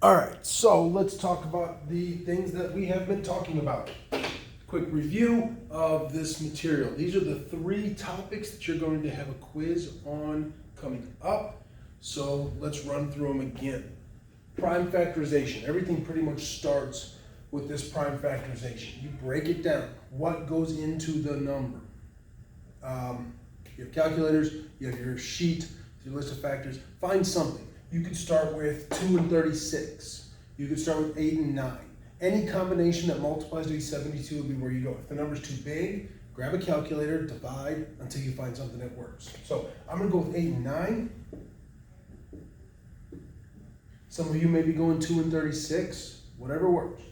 All right, so let's talk about the things that we have been talking about. Quick review of this material. These are the 3 topics that you're going to have a quiz on coming up. So let's run through them again. Prime factorization. Everything pretty much starts with this prime factorization. You break it down. What goes into the number? You have calculators, you have your sheet, your list of factors. Find something. You could start with 2 and 36. You could start with 8 and 9. Any combination that multiplies to be 72 will be where you go. If the number's too big, grab a calculator, divide until you find something that works. So I'm gonna go with 8 and 9. Some of you may be going 2 and 36, whatever works.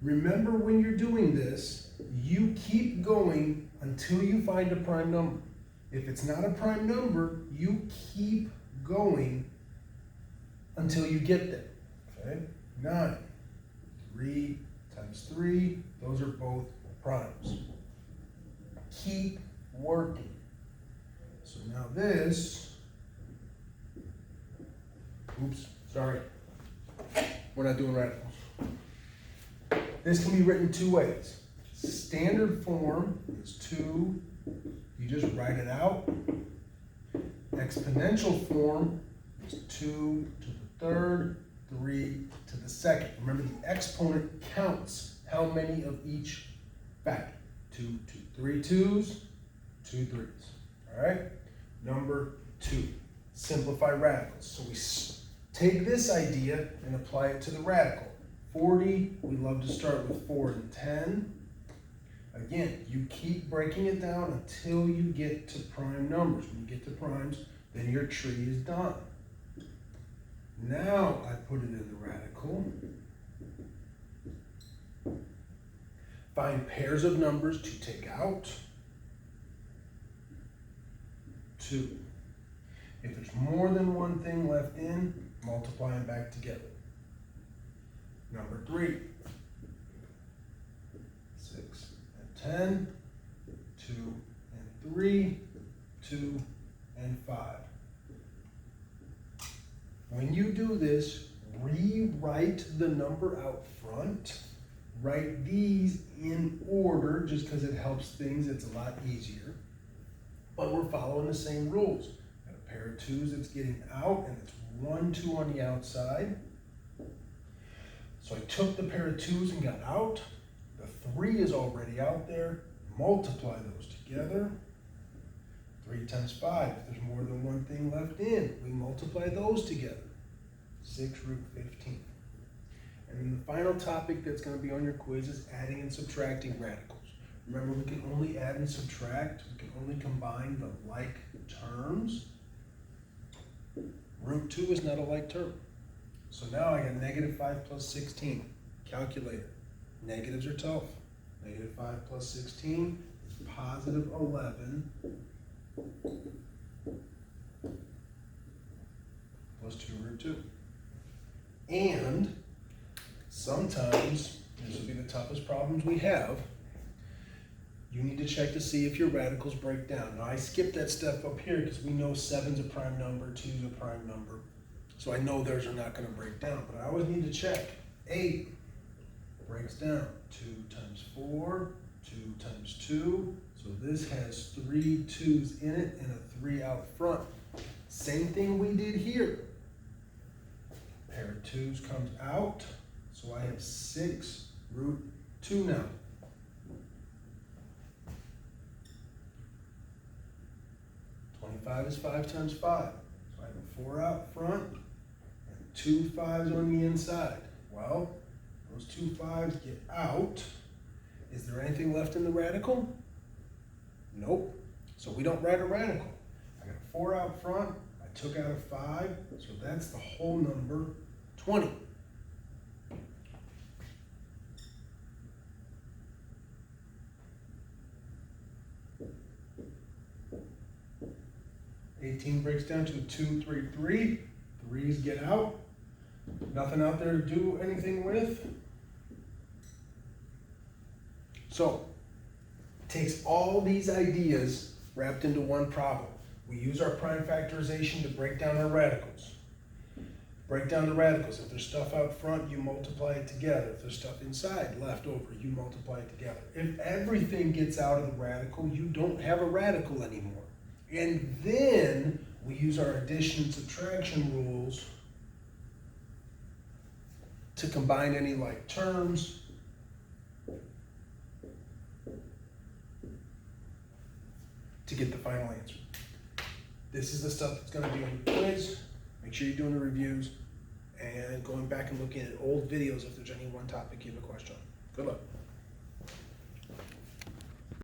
Remember, when you're doing this, you keep going until you find a prime number. If it's not a prime number, you keep going until you get there. Okay? 9. 3 times 3, those are both primes. Keep working. So now this, oops, sorry, we're not doing radicals. This can be written 2 ways. Standard form is 2, you just write it out. Exponential form is 2 to the 3rd, 3 to the 2nd. Remember, the exponent counts how many of each factor. 2, 3 2s, 2 3s. All right? Number 2, simplify radicals. So we take this idea and apply it to the radical. 40, we love to start with 4 and 10. Again, you keep breaking it down until you get to prime numbers. When you get to primes, then your tree is done. Now I put it in the radical. Find pairs of numbers to take out. 2. If there's more than one thing left in, multiply them back together. Number 3. 6 and 10. 2 and 3. 2 and 5. When you do this, rewrite the number out front. Write these in order just because it helps things. It's a lot easier. But we're following the same rules. Got a pair of 2s that's getting out, and it's 1 2 on the outside. So I took the pair of 2s and got out. The 3 is already out there. Multiply those together. 3 times 5. If there's more than one thing left in, we multiply those together. 6 root 15. And then the final topic that's going to be on your quiz is adding and subtracting radicals. Remember, we can only add and subtract. We can only combine the like terms. Root 2 is not a like term. So now I got negative 5 plus 16. Calculator. Negatives are tough. Negative 5 plus 16 is positive 11 plus 2 root 2. And sometimes, this will be the toughest problems we have, you need to check to see if your radicals break down. Now I skipped that step up here because we know 7's a prime number, 2's a prime number. So I know theirs are not going to break down, but I always need to check. 8 breaks down. 2 times 4, 2 times 2. So this has 3 2's in it and a 3 out front. Same thing we did here. Pair of 2's comes out. So I have 6 root 2 now. Is 5 times 5. So I have a 4 out front and 2 5's on the inside. Well, those 2 5's get out. Is there anything left in the radical? Nope. So we don't write a radical. I got a 4 out front. I took out a 5. So that's the whole number, 20. $18 breaks down to a 2 3 3. 3's get out. Nothing out there to do anything with. So, it takes all these ideas wrapped into one problem. We use our prime factorization to break down our radicals. Break down the radicals. If there's stuff out front, you multiply it together. If there's stuff inside left over, you multiply it together. If everything gets out of the radical, you don't have a radical anymore. And then we use our addition and subtraction rules to combine any like terms. To get the final answer. This is the stuff that's going to be on the quiz. Make sure you're doing the reviews and going back and looking at old videos if there's any one topic you have a question on. Good luck.